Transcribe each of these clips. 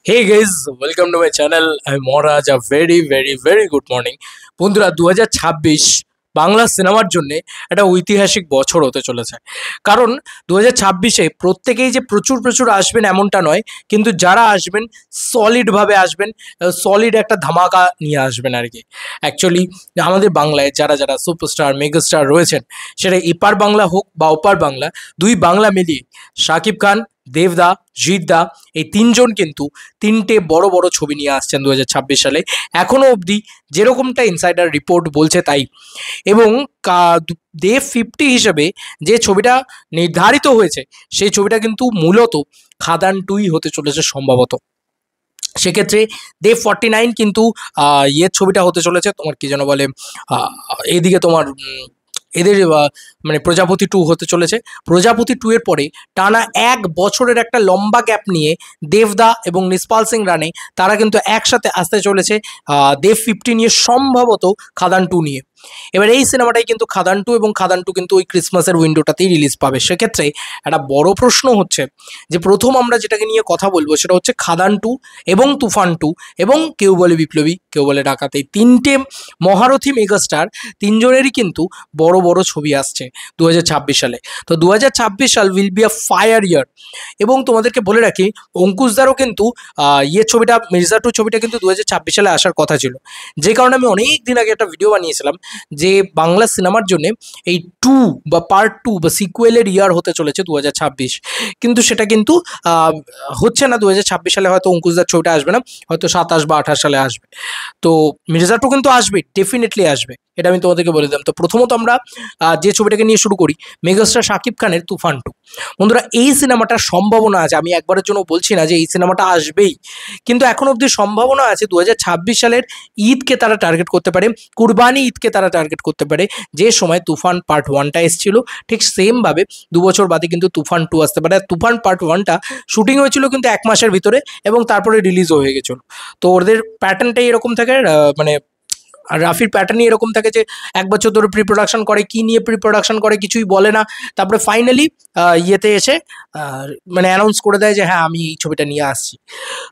Hey guys, welcome to my channel. I'm Moraj. A very good morning. বন্ধুরা 2026 বাংলা সিনেমার জন্য একটা ঐতিহাসিক বছর হতে চলেছে। কারণ 2026-এ প্রত্যেকেই যে প্রচুর আসবেন এমনটা নয়, কিন্তু যারা আসবেন সলিডভাবে আসবেন, সলিড একটা ধামাকা নিয়ে আসবেন আর কি। অ্যাকচুয়ালি আমাদের বাংলায় যারা সুপারস্টার মেগাস্টার রয়েছেন, সেটা এপার বাংলা হোক বা ওপার বাংলা, দুই বাংলা মিলিয়ে শাকিব খান, দেবদা, জিৎদা এই তিনজন কিন্তু তিনটে বড় ছবি নিয়ে আসছেন 2026 সালে। এখনো অবধি যেরকমটা ইনসাইডার রিপোর্ট বলছে তাই। এবং দেব 50 হিসেবে যে ছবিটা নির্ধারিত হয়েছে, সেই ছবিটা কিন্তু মূলত খাদান 2 হতে চলেছে সম্ভবত। সেক্ষেত্রে দেব 49 কিন্তু ইয়ের ছবিটা হতে চলেছে, তোমার কি যেন বলে, এদিকে তোমার এদের মানে প্রজাপতি 2 হতে চলেছে। প্রজাপতি 2 এর পরে টানা 1 বছরের একটা লম্বা গ্যাপ নিয়ে দেবদা এবং নিসপাল সিং রানে তারা কিন্তু একসাথে আসতে চলেছে দেব 50 নিয়ে, সম্ভবত খাদান 2 নিয়ে। এবার এই সিনেমাটাই কিন্তু খাদান 2, এবং খাদান 2 কিন্তু ওই ক্রিসমাসের উইন্ডোটাতেই রিলিজ পাবে। সেক্ষেত্রে একটা বড় প্রশ্ন হচ্ছে যে প্রথম আমরা যেটাকে নিয়ে কথা বলবো সেটা হচ্ছে খাদান 2 এবং তুফান 2 এবং কেউ বলে বিপ্লবী, কেউ বলে ডাকাত। এই তিনটে মহারথী মেগাস্টার তিনজনেরই কিন্তু বড় ছবি আসছে 2026 সালে। তো 2026 সাল উইল বি আ ফায়ার ইয়ার। এবং তোমাদেরকে বলে রাখি, অঙ্কুশদারও কিন্তু ছবিটা, মির্জা 2 ছবিটা কিন্তু 2026 সালে আসার কথা ছিল। যে কারণে আমি অনেক দিন আগে একটা ভিডিও বানিয়েছিলাম যে বাংলা সিনেমার জন্য এই 2 বা পার্ট 2 বা সিকুয়েলের ইয়ার হতে চলেছে 2026। কিন্তু সেটা কিন্তু হচ্ছে না। 2026 সালে হয়তো অঙ্কুশদার ছবিটা আসবে না, হয়তো 27 বা 28 সালে আসবে। তো মির্জা 2 কিন্তু আসবে, ডেফিনেটলি আসবে, এটা আমি তোমাদেরকে বলে দিলাম। তো প্রথমত আমরা যে ছবিটাকে নিয়ে শুরু করি, মেগাস্টার শাকিব খানের তুফান 2। বন্ধুরা, এই সিনেমাটার সম্ভাবনা আছে, আমি একবারের জন্য বলছি না যে এই সিনেমাটা আসবেই, কিন্তু এখন অবধি সম্ভাবনা আছে 2026 সালের ঈদকে তারা টার্গেট করতে পারে, কুরবানি ঈদকে তারা টার্গেট করতে পারে। যে সময় তুফান পার্ট 1টা এসেছিল, ঠিক সেমভাবে 2 বছর বাদে কিন্তু তুফান 2 আসতে পারে। তুফান পার্ট 1টা শুটিং হয়েছিল কিন্তু 1 মাসের ভিতরে, এবং তারপরে রিলিজও হয়ে গেছিল। তো ওদের প্যাটার্নটাই এরকম থাকে, মানে আর রাফির প্যাটার্নই এরকম থাকে যে 1 বছর ধরে প্রি প্রোডাকশন করে, কি নিয়ে প্রি প্রোডাকশন করে কিছুই বলে না, তারপরে ফাইনালি ইয়েতে এসে মানে অ্যানাউন্স করে দেয় যে হ্যাঁ আমি এই ছবিটা নিয়ে আসছি।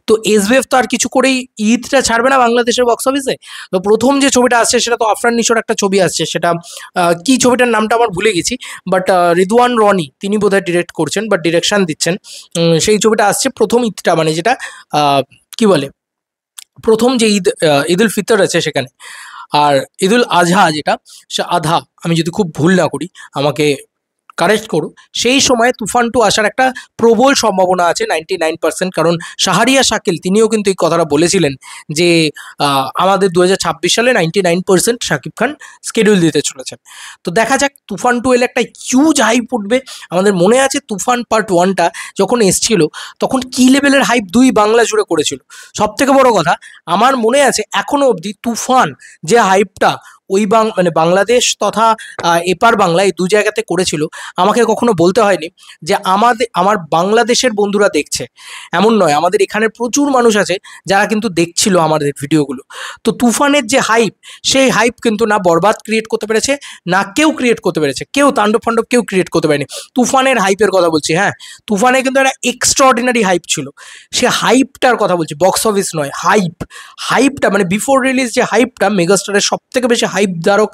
তো এসবিএফ তো আর কিছু করেই ঈদটা ছাড়বে না বাংলাদেশের বক্স অফিসে। তো প্রথম যে ছবিটা আসছে সেটা তো আফরান নিশোর একটা ছবি আসছে, সেটা কি ছবিটার নামটা আমার ভুলে গেছি, বাট রিদওয়ান রনি তিনি বোধহয় ডিরেক্ট করছেন বা ডিরেকশন দিচ্ছেন। সেই ছবিটা আসছে প্রথম ঈদটা, মানে যেটা কি বলে, প্রথম যে ঈদুল ফিতর আছে সেখানে। আর ঈদুল আজহা যেটা, সে আধা, আমি যদি খুব ভুল না করি, আমাকে কারেক্ট করো, সেই সময় তুফান 2 আসার একটা প্রবল সম্ভাবনা আছে, 99%। কারণ শাহরিয়া শাকিল তিনিও কিন্তু এই কথাটা বলেছিলেন যে আমাদের 2026 সালে 99% শাকিব খান স্কেডিউল দিতে চলেছেন। তো দেখা যাক, তুফান 2 এলে একটা হিউজ হাইপ উঠবে। আমাদের মনে আছে তুফান পার্ট 1টা যখন এসছিল, তখন কী লেভেলের হাইপ দুই বাংলা জুড়ে করেছিল। সবথেকে বড় কথা, আমার মনে আছে এখনও অবধি তুফান যে হাইপটা ওই মানে বাংলাদেশ তথা এপার বাংলা এই 2 জায়গাতে করেছিল, আমাকে কখনো বলতে হয়নি যে আমার বাংলাদেশের বন্ধুরা দেখছে। এমন নয়, আমাদের এখানে প্রচুর মানুষ আছে যারা কিন্তু দেখছিল আমাদের ভিডিওগুলো। তো তুফানের যে হাইপ, সেই হাইপ কিন্তু না বরবাদ ক্রিয়েট করতে পেরেছে, না কেউ ক্রিয়েট করতে পেরেছে, কেউ তাণ্ডব ফাণ্ডব কেউ ক্রিয়েট করতে পারেনি। তুফানের হাইপের কথা বলছি, হ্যাঁ, তুফানে কিন্তু একটা এক্সট্রাঅর্ডিনারি হাইপ ছিল। সে হাইপটার কথা বলছি, বক্স অফিস নয়, হাইপটা মানে বিফোর রিলিজ যে হাইপটা, মেগাস্টারের সব থেকে বেশি হাইপ ধারক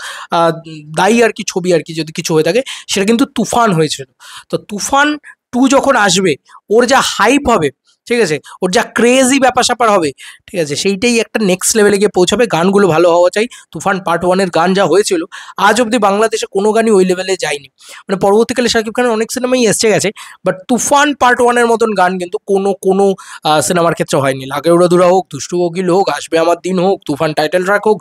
দায়ী আর কি ছবি আর কি যদি কিছু হয়ে থাকে, সেটা কিন্তু তুফান হয়েছিল। তো তুফান 2 যখন আসবে, ওর যা হাইপ হবে, ঠিক আছে, ওর যা ক্রেজি ব্যাপার স্যাপার হবে, ঠিক আছে, সেইটাই একটা নেক্সট লেভেলে গিয়ে পৌঁছাবে। গানগুলো ভালো হওয়া চাই। তুফান পার্ট 1-এর গান যা হয়েছিল, আজ অবধি বাংলাদেশে কোনো গানই ওই লেভেলে যায়নি। মানে পরবর্তীকালে শাকিব খানের অনেক সিনেমাই এসে গেছে, বাট তুফান পার্ট 1-এর মতন গান কিন্তু কোনো সিনেমার ক্ষেত্রে হয়নি। লাগে উড়াদুরা হোক, দুষ্টু কোকিল হোক, আসবে আমার দিন হোক, তুফান টাইটেল ট্র্যাক হোক,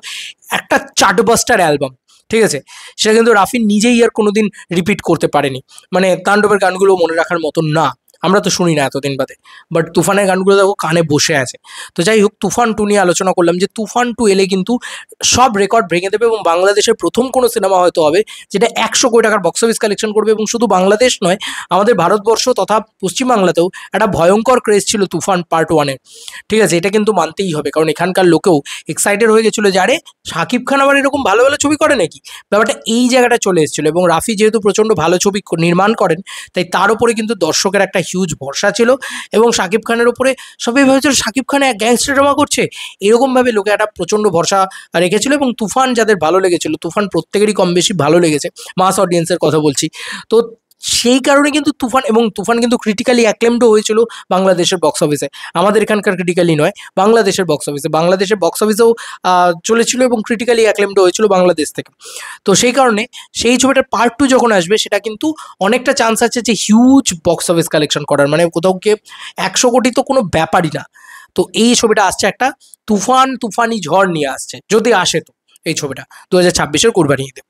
একটা চার্টবাস্টার অ্যালবাম, ঠিক আছে। সেটা কিন্তু রাফি নিজেই আর কোনোদিন রিপিট করতে পারেনি। মানে তাণ্ডবের গানগুলো মনে রাখার মতন না, আমরা তো শুনি না এতদিন বাদে, বাট তুফানের গানগুলো দেখো কানে বসে আছে। তো যাই হোক, তুফান 2 নিয়ে আলোচনা করলাম যে তুফান 2 এলে কিন্তু সব রেকর্ড ভেঙে দেবে, এবং বাংলাদেশের প্রথম কোনো সিনেমা হয়তো হবে যেটা 100 কোটি টাকার বক্স অফিস কালেকশন করবে। এবং শুধু বাংলাদেশ নয়, আমাদের ভারতবর্ষ তথা পশ্চিমবাংলাতেও একটা ভয়ঙ্কর ক্রেজ ছিল তুফান পার্ট 1-এর, ঠিক আছে। এটা কিন্তু মানতেই হবে, কারণ এখানকার লোকেও এক্সাইটেড হয়ে গেছিলো যে আরে শাকিব খান আবার এরকম ভালো ভালো ছবি করে নাকি, ব্যাপারটা এই জায়গাটা চলে এসেছিলো। এবং রাফি যেহেতু প্রচণ্ড ভালো ছবি নির্মাণ করেন, তাই তার উপরে কিন্তু দর্শকের একটা হিউজ ভরসা ছিল এবং শাকিব খানের ওপরে সবাই ভেবেছিল শাকিব খান এক গ্যাংস্টার ড্রামা করছে, এরকমভাবে লোকে একটা প্রচণ্ড ভরসা রেখেছিল। এবং তুফান যাদের ভালো লেগেছিল, তুফান প্রত্যেকেরই কম বেশি ভালো লেগেছে, মাস অডিয়েন্সের কথা বলছি। তো সেই কারণে কিন্তু তুফান কিন্তু ক্রিটিক্যালি অ্যাক্লেমডও হয়েছিল বাংলাদেশের বক্স অফিসে, আমাদের এখানকার ক্রিটিক্যালি নয়, বাংলাদেশের বক্স অফিসেও চলেছিল এবং ক্রিটিক্যালি অ্যাক্লেমডও হয়েছিল বাংলাদেশ থেকে। তো সেই কারণে সেই ছবিটার পার্ট 2 যখন আসবে সেটা কিন্তু অনেকটা চান্স আছে যে হিউজ বক্স অফিস কালেকশন করার, মানে কোথাও গিয়ে 100 কোটি তো কোনো ব্যাপারই না। তো এই ছবিটা আসছে একটা তুফানি ঝড় নিয়ে আসছে, যদি আসে তো এই ছবিটা 2026-এর কুরবানি ঈদে।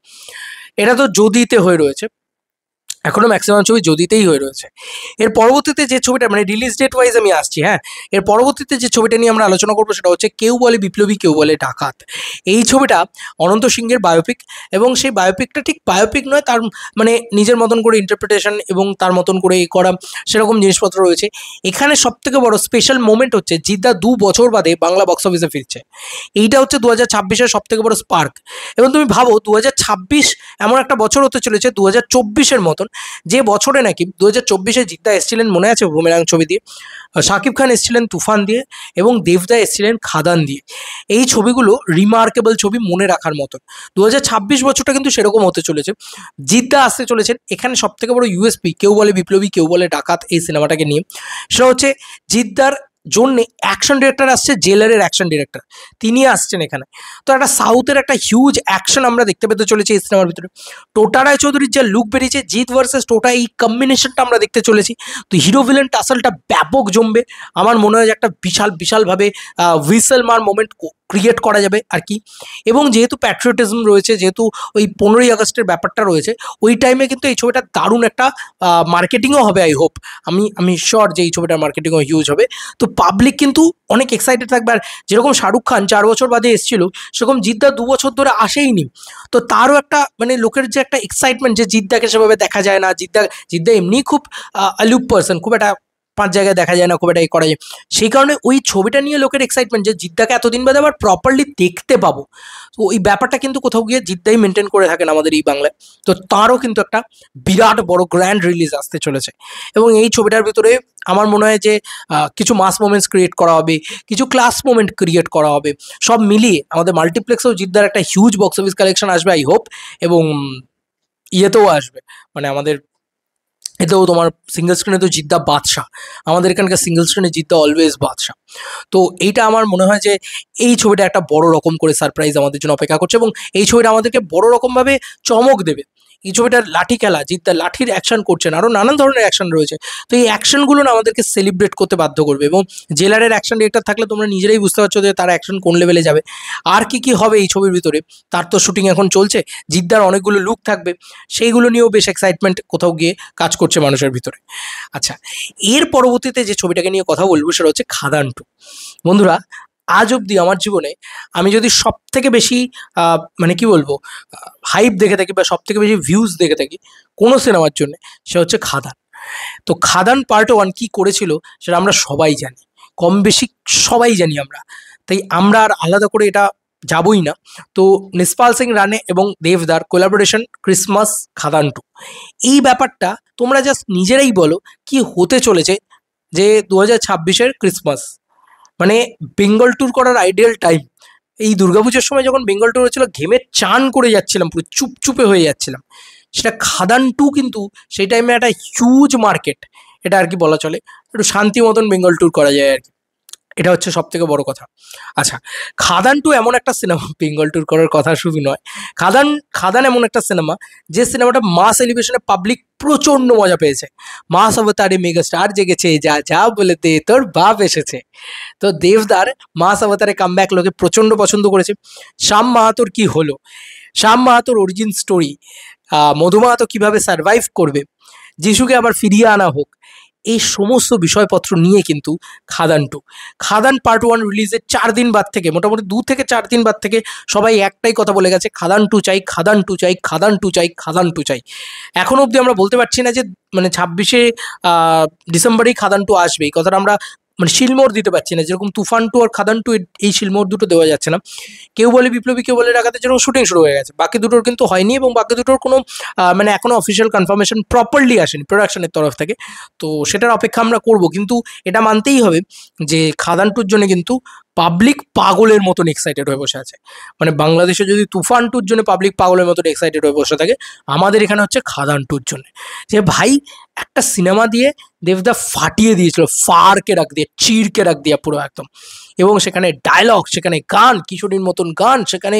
এটা তো যদিতে হয়ে রয়েছে, এখনো ম্যাক্সিমাম ছবি যদিতেই হয়ে রয়েছে। এর পরবর্তীতে যে ছবিটা, মানে রিলিজ ডেট ওয়াইজ আমি আসছি, হ্যাঁ, এর পরবর্তীতে যে ছবিটা নিয়ে আমরা আলোচনা করবো সেটা হচ্ছে কেউ বলে বিপ্লবী কেউ বলে ডাকাত। এই ছবিটা অনন্ত সিংহের বায়োপিক, এবং সেই বায়োপিকটা ঠিক বায়োপিক নয়, তার মানে নিজের মতন করে ইন্টারপ্রিটেশন এবং তার মতন করে করা সেরকম জিনিসপত্র রয়েছে। এখানে সবথেকে বড় স্পেশাল মোমেন্ট হচ্ছে জিদ্দা 2 বছর বাদে বাংলা বক্স অফিসে ফিরছে। এইটা হচ্ছে 2026-এর সবথেকে বড় স্পার্ক। এবং তুমি ভাবো 2026 এমন একটা বছর হতে চলেছে 2024-এর মতন, যে বছরে নাকি 2024-এ জিদ্দা এসেছিলেন, মনে আছে বুমেরাং ছবি দিয়ে, শাকিব খান এসেছিলেন তুফান দিয়ে, এবং দেবদা এসেছিলেন খাদান দিয়ে। এই ছবিগুলো রিমার্কেবল ছবি, মনে রাখার মতন। 2026 বছরটা কিন্তু সেরকম হতে চলেছে। জিদ্দা আসতে চলেছেন এখানে সবথেকে বড় ইউএসপি কেউ বলে বিপ্লবী কেউ বলে ডাকাত এই সিনেমাটাকে নিয়ে। সেটা হচ্ছে জিদ্দার জন্যে অ্যাকশন ডিরেক্টর আসছে, জেলারের অ্যাকশন ডিরেক্টর, তিনি আসছেন এখানে। তো একটা সাউথের একটা হিউজ অ্যাকশন আমরা দেখতে পেতে চলেছি এই সিনেমার ভিতরে। টোটা রায়চৌধুরীর যা লুক বেরিয়েছে, জিৎ ভার্সেস টোটা, এই কম্বিনেশনটা আমরা দেখতে চলেছি। তো হিরো ভিলেন টাসলটা ব্যাপক জমবে, আমার মনে হয় যে একটা বিশালভাবে হুইসেল মার মোমেন্ট ক্রিয়েট করা যাবে আর কি। এবং যেহেতু প্যাট্রিয়টিজম রয়েছে, যেহেতু ওই 15ই আগস্টের ব্যাপারটা রয়েছে, ওই টাইমে কিন্তু এই ছবিটা দারুণ একটা মার্কেটিংও হবে। আই হোপ, আমি শিওর যে এই ছবিটার মার্কেটিংও হিউজ হবে। তো পাবলিক কিন্তু অনেক এক্সাইটেড থাকবে। আর যেরকম শাহরুখ খান 4 বছর বাদে এসেছিল, সেরকম জিদ্দা 2 বছর ধরে আসেইনি। তো তারও একটা মানে লোকের যে একটা এক্সাইটমেন্ট, যে জিদ্দাকে সেভাবে দেখা যায় না, জিদ্দা এমনি খুব আলুপ পার্সন, খুব একটা 5 জায়গায় দেখা যায় না, খুব একটা করা যায়। সেই কারণে ওই ছবিটা নিয়ে লোকের এক্সাইটমেন্ট যে জিদ্দাকে এতদিন বাদে আবার প্রপারলি দেখতে পাবো। তো ওই ব্যাপারটা কিন্তু কোথাও গিয়ে জিদ্দাই মেনটেন করে থাকেন আমাদের এই বাংলায়। তো তারও কিন্তু একটা বিরাট বড় গ্র্যান্ড রিলিজ আসতে চলেছে। এবং এই ছবিটার ভিতরে আমার মনে হয় যে কিছু মাস মোমেন্টস ক্রিয়েট করা হবে, কিছু ক্লাস মোমেন্ট ক্রিয়েট করা হবে, সব মিলিয়ে আমাদের মাল্টিপ্লেক্সেও জিদ্দার একটা হিউজ বক্স অফিস কালেকশন আসবে আই হোপ। এবং ইয়েতেও আসবে, মানে আমাদের এতেও তোমার সিঙ্গেল স্ক্রিনে তো জিদ্দা বাদশাহ, আমাদের এখানকার সিঙ্গেল স্ক্রিনে জিদ্দা অলওয়েজ বাদশাহ। তো এইটা আমার মনে হয় যে এই ছবিটা একটা বড় রকম করে সারপ্রাইজ আমাদের জন্য অপেক্ষা করছে, এবং এই ছবিটা আমাদেরকে বড় রকমভাবে চমক দেবে। এই ছবিটার লাঠি খেলা, জিদ্দা লাঠির অ্যাকশন করছেন, আরও নানান ধরনের অ্যাকশন রয়েছে। তো এই অ্যাকশনগুলো না আমাদেরকে সেলিব্রেট করতে বাধ্য করবে। এবং জেলারের অ্যাকশন ডিরেক্টর থাকলে তোমরা নিজেরাই বুঝতে পারছো যে তার অ্যাকশন কোন লেভেলে যাবে। আর কি হবে এই ছবির ভিতরে, তার তো শুটিং এখন চলছে, জিদ্দার অনেকগুলো লুক থাকবে, সেইগুলো নিয়েও বেশ এক্সাইটমেন্ট কোথাও গিয়ে কাজ করছে মানুষের ভিতরে। আচ্ছা, এর পরবর্তীতে যে ছবিটাকে নিয়ে কথা বলবো সেটা হচ্ছে খাদান 2। বন্ধুরা, আজ অবধি আমার জীবনে আমি যদি সব থেকে বেশি মানে কি বলবো হাইপ দেখে থাকি বা সব থেকে বেশি ভিউজ দেখে থাকি কোনো সিনেমার জন্য, সে হচ্ছে খাদান। তো খাদান পার্ট 1 কি করেছিল সেটা আমরা সবাই জানি, কম বেশি সবাই জানি আমরা, তাই আমরা আর আলাদা করে এটা যাবই না। তো নিসপাল সিং রানে এবং দেবদার কোলাবোরেশন ক্রিসমাস খাদান 2, এই ব্যাপারটা তোমরা জাস্ট নিজেরাই বলো কি হতে চলেছে। যে 2026-এর ক্রিসমাস, মানে বেঙ্গল ট্যুর করার আইডিয়াল টাইম। এই দুর্গাপুজোর সময় যখন বেঙ্গল ট্যুর হচ্ছিল, ঘেমে চান করে যাচ্ছিলাম, পুরো চুপচুপে হয়ে যাচ্ছিলাম। সেটা খাদান 2 কিন্তু সেই টাইমে একটা হিউজ মার্কেট, এটা আর কি বলা চলে, একটু শান্তি মতন বেঙ্গল ট্যুর করা যায় আর কি। এটা হচ্ছে সব থেকে বড় কথা। আচ্ছা, খাদান 2 এমন একটা সিনেমা, বেঙ্গল ট্যুর করার কথা শুধু নয়, খাদান এমন একটা সিনেমা যে সিনেমাটা মাস এলিভেশনে পাবলিক প্রচণ্ড মজা পেয়েছে। মাস অবতারে মেগা স্টার জেগেছে, যা যা বলে দে তোর বাপ এসেছে। তো দেবদার মাস অবতারে কামব্যাক লোকে প্রচণ্ড পছন্দ করেছে। শ্যাম মাহাতোর কি হলো, শ্যাম মাহাতোর অরিজিন স্টোরি, মধু মাহাতো কীভাবে সারভাইভ করবে, যিশুকে আবার ফিরিয়ে আনা হোক, এই সমস্ত বিষয়পত্র নিয়ে কিন্তু খাদান পার্ট 1 রিলিজের 4 দিন বাদ থেকে, মোটামুটি 2 থেকে 4 দিন বাদ থেকে সবাই একটাই কথা বলে গেছে, খাদান 2 চাই, খাদান 2 চাই, খাদান 2 চাই, খাদান 2 চাই। এখনও অবধি আমরা বলতে পারছি না যে মানে 26শে ডিসেম্বরেই খাদান 2 আসবে, এই কথাটা আমরা মানে শিলমোহর দিতে পারছি না, যেরকম তুফান টু আর খাদান টু এই শিলমোহর দুটো দেওয়া যাচ্ছে না। কেউ বলে বিপ্লবী, কেউ বলে ডাকাতের যেরকম শুটিং শুরু হয়ে গেছে, বাকি দুটোর কিন্তু হয়নি, এবং বাকি দুটোর কোনো মানে এখনো অফিসিয়াল কনফার্মেশন প্রপারলি আসেনি প্রোডাকশনের তরফ থেকে। তো সেটার অপেক্ষা আমরা করব, কিন্তু এটা মানতেই হবে যে খাদান টুর জন্য কিন্তু পাবলিক পাগলের মতন এক্সাইটেড হয়ে বসে আছে। মানে বাংলাদেশে যদি তুফান টুর জন্য পাবলিক পাগলের মতন এক্সাইটেড হয়ে বসে থাকে, আমাদের এখানে হচ্ছে খাদান টুর জন্য। যে ভাই একটা সিনেমা দিয়ে দেবদা ফাটিয়ে দিয়েছিল, ফাড়কে রাখ দিয়ে, চিরকে রাখ দিয়ে পুরো একদম। এবং সেখানে ডায়লগ, সেখানে গান, কিশোরীর মতন গান, সেখানে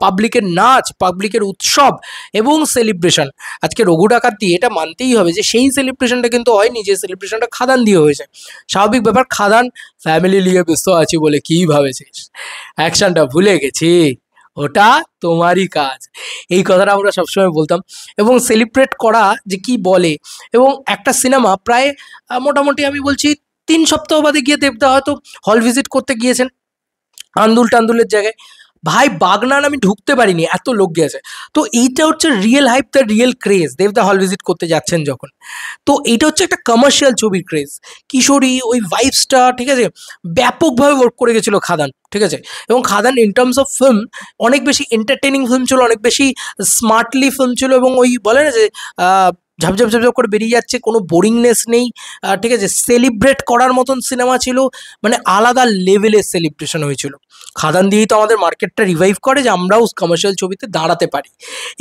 পাবলিকের নাচ, পাবলিকের উৎসব এবং সেলিব্রেশন। আজকে রঘু ডাকাত দিয়ে এটা মানতেই হবে যে সেই সেলিব্রেশনটা কিন্তু হয়নি যে সেলিব্রেশনটা খাদান দিয়ে হয়েছে। স্বাভাবিক ব্যাপার, খাদান ফ্যামিলি নিয়ে ব্যস্ত আছি বলে কী ভাবেছিস, অ্যাকশনটা ভুলে গেছি, ওটা তোমারই কাজ। এই কথাটা আমরা সবসময় বলতাম। এবং সেলিব্রেট করা যে কি বলে, এবং একটা সিনেমা প্রায় মোটামুটি আমি বলছি 3 সপ্তাহ বাদে গিয়ে দেবদা হয়তো হল ভিজিট করতে গিয়েছেন আন্দুল টান্দুলের জায়গায়। ভাই বাগনান আমি ঢুকতে পারিনি, এত লোক গিয়েছে। তো এইটা হচ্ছে real hype, the real craze, দেবদা হল ভিজিট করতে যাচ্ছেন যখন। তো এইটা হচ্ছে একটা কমার্শিয়াল ছবির ক্রেজ। কিশোরী ওই ভাইবসটা, ঠিক আছে, ব্যাপকভাবে ওয়ার্ক করে গেছিলো খাদান, ঠিক আছে। এবং খাদান ইন টার্মস অফ ফিল্ম অনেক বেশি এন্টারটেনিং ফিল্ম ছিল, অনেক বেশি স্মার্টলি ফিল্ম ছিল, এবং ওই বলে না যে ঝাপঝাপ ঝাপঝাপ করে বেরিয়ে যাচ্ছে, কোনো বোরিংনেস নেই, ঠিক আছে। সেলিব্রেট করার মতন সিনেমা ছিল, মানে আলাদা লেভেলের সেলিব্রেশন হয়েছিল। খাদান দিয়েই তো আমাদের মার্কেটটা রিভাইভ করে যে আমরাও কমার্শিয়াল ছবিতে দাঁড়াতে পারি,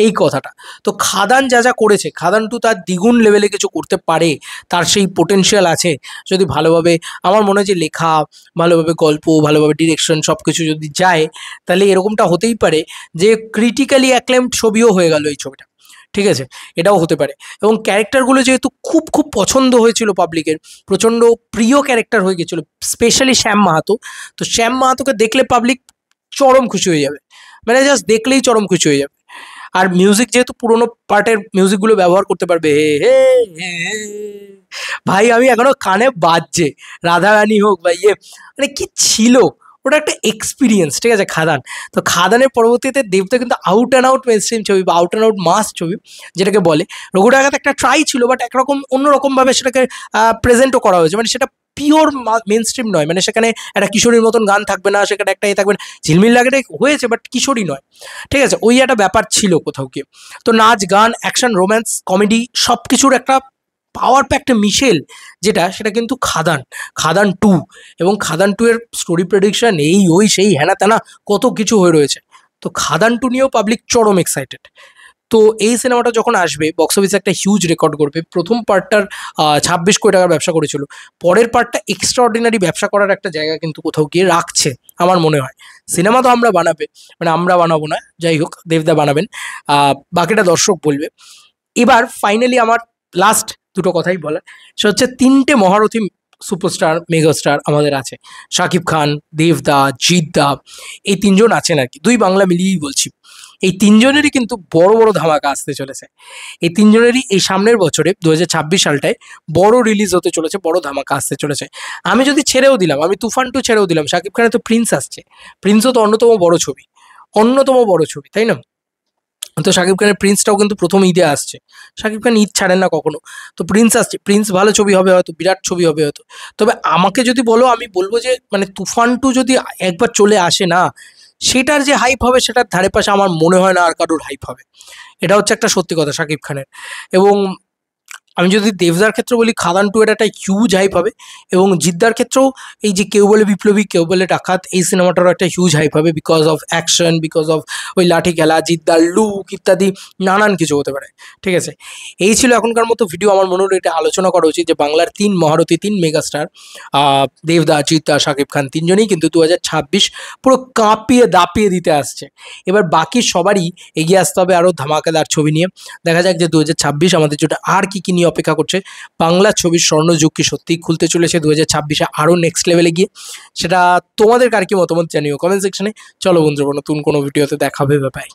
এই কথাটা। তো খাদান যা যা করেছে, খাদান টু তার দ্বিগুণ লেভেলে কিছু করতে পারে, তার সেই পোটেনশিয়াল আছে যদি ভালোভাবে, আমার মনে হয় যে লেখা ভালোভাবে, গল্প ভালোভাবে, ডিরেকশন সব কিছু যদি যায়, তাহলে এরকমটা হতেই পারে যে ক্রিটিক্যালি অ্যাক্লেমড ছবিও হয়ে গেল এই ছবিটা, ঠিক আছে, এটাও হতে পারে। এবং ক্যারেক্টারগুলো যেহেতু খুব খুব পছন্দ হয়েছিল পাবলিকের, প্রচণ্ড প্রিয় ক্যারেক্টার হয়ে গেছিলো, স্পেশালি শ্যাম মাহাতো। তো শ্যাম মাহাতোকে দেখলে পাবলিক চরম খুশি হয়ে যাবে, মানে জাস্ট দেখলেই চরম খুশি হয়ে যাবে। আর মিউজিক যেহেতু পুরোনো পার্টের মিউজিকগুলো ব্যবহার করতে পারবে, হে হে হে হে, ভাই আমি এখনো কানে বাজছে, রাধা রানী হোক বা ইয়ে, মানে কি ছিল ওটা, একটা এক্সপিরিয়েন্স, ঠিক আছে খাদান। তো খাদানের পরবর্তীতে দেবদা কিন্তু out and out mainstream ছবি বা আউট অ্যান্ড আউট মাস ছবি যেটাকে বলে। রঘু ডাকাত একটা ট্রাই ছিল, বাট একরকম অন্যরকমভাবে সেটাকে প্রেজেন্টও করা হয়েছে, মানে সেটা পিওর মেন স্ট্রিম নয়, মানে সেখানে একটা কিশোরীর মতন গান থাকবে না, সেখানে একটা এ থাকবে না, ঝিলমিল লাগাটাই হয়েছে, বাট কিশোরী নয়, ঠিক আছে, ওই একটা ব্যাপার ছিল কোথাও গিয়ে। তো নাচ গান, অ্যাকশন, রোম্যান্স, কমেডি সব কিছুর একটা পাওয়ার প্যাকটা মিশেল যেটা, সেটা কিন্তু খাদান টু। এবং খাদান টু এর স্টোরি প্রেডিকশন এই ওই সেই হ্যানা ত্যানা কত কিছু হয়ে রয়েছে। তো খাদান টু নিয়েও পাবলিক চরম এক্সাইটেড। তো এই সিনেমাটা যখন আসবে বক্স অফিসে একটা হিউজ রেকর্ড করবে। প্রথম পার্টটার 26 কোটি টাকার ব্যবসা করেছিল, পরের পার্টটা এক্সট্রা অর্ডিনারি ব্যবসা করার একটা জায়গা কিন্তু কোথাও গিয়ে রাখছে আমার মনে হয়। সিনেমা তো আমরা বানাবে, মানে আমরা বানাবো না, যাই হোক দেবদা বানাবেন, বাকিটা দর্শক বলবে। এবার ফাইনালি আমার লাস্ট দুটো কথাই বলার, সে হচ্ছে 3টে মহারথী সুপারস্টার মেগাস্টার আমাদের আছে, শাকিব খান, দেবদা, জিৎদা, এই 3জন আছেন আর কি, 2 বাংলা মিলিয়েই বলছি। এই 3জনেরই কিন্তু বড় বড় ধামাকা আসতে চলেছে। এই 3জনেরই এই সামনের বছরে 2026 সালটায় বড় রিলিজ হতে চলেছে, বড় ধামাকা আসতে চলেছে। আমি যদি ছেড়েও দিলাম, আমি তুফান টু ছেড়েও দিলাম, শাকিব খানের তো প্রিন্স আসছে, প্রিন্সও তো অন্যতম বড় ছবি, তাই না? তো শাকিব খানের প্রিন্সটাও কিন্তু প্রথম ঈদে আসছে, শাকিব খান ঈদ ছাড়েন না কখনো। তো প্রিন্স আসছে, প্রিন্স ভালো ছবি হবে হয়তো, বিরাট ছবি হবে হয়তো। তবে আমাকে যদি বলো, আমি বলবো যে মানে তুফান টু যদি একবার চলে আসে না, সেটার যে হাইপ হবে সেটার ধারে পাশে আমার মনে হয় না আর কারোর হাইপ হবে। এটা হচ্ছে একটা সত্যি কথা শাকিব খানের। এবং আমি যদি দেবদার ক্ষেত্রে বলি, খাদান টু এর একটা হিউজ হাইপ হবে। এবং জিদ্দার ক্ষেত্রেও এই যে কেউ বলে বিপ্লবী, কেউ বলে ডাকাত, এই সিনেমাটারও একটা হিউজ হাইপ হবে, because of action, because of ওই লাঠি খেলা, জিদ্দার লুক ইত্যাদি নানান কিছু হতে পারে, ঠিক আছে। এই ছিল এখনকার মতো ভিডিও। আমার মনে হলো এটা আলোচনা করা উচিত যে বাংলার 3 মহারথী, 3 মেগাস্টার, দেবদা, জিদ্দা, শাকিব খান, 3জনেই কিন্তু 2026 পুরো কাঁপিয়ে দাপিয়ে দিতে আসছে। এবার বাকি সবারই এগিয়ে আসতে হবে আরও ধামাকাদার ছবি নিয়ে। দেখা যাক যে 2026 আমাদের জন্য আর কি কি নিয়ে অপেক্ষা করছে। বাংলা ছবির স্বর্ণযুগ কি সত্যিই খুলতে চলেছে 2026-এ আরও নেক্সট লেভেলে গিয়ে? সেটা তোমাদের কার কি মতামত জানিও কমেন্ট সেকশনে। চলো বন্ধুরা, নতুন কোনো ভিডিওতে দেখা হবে, বাই।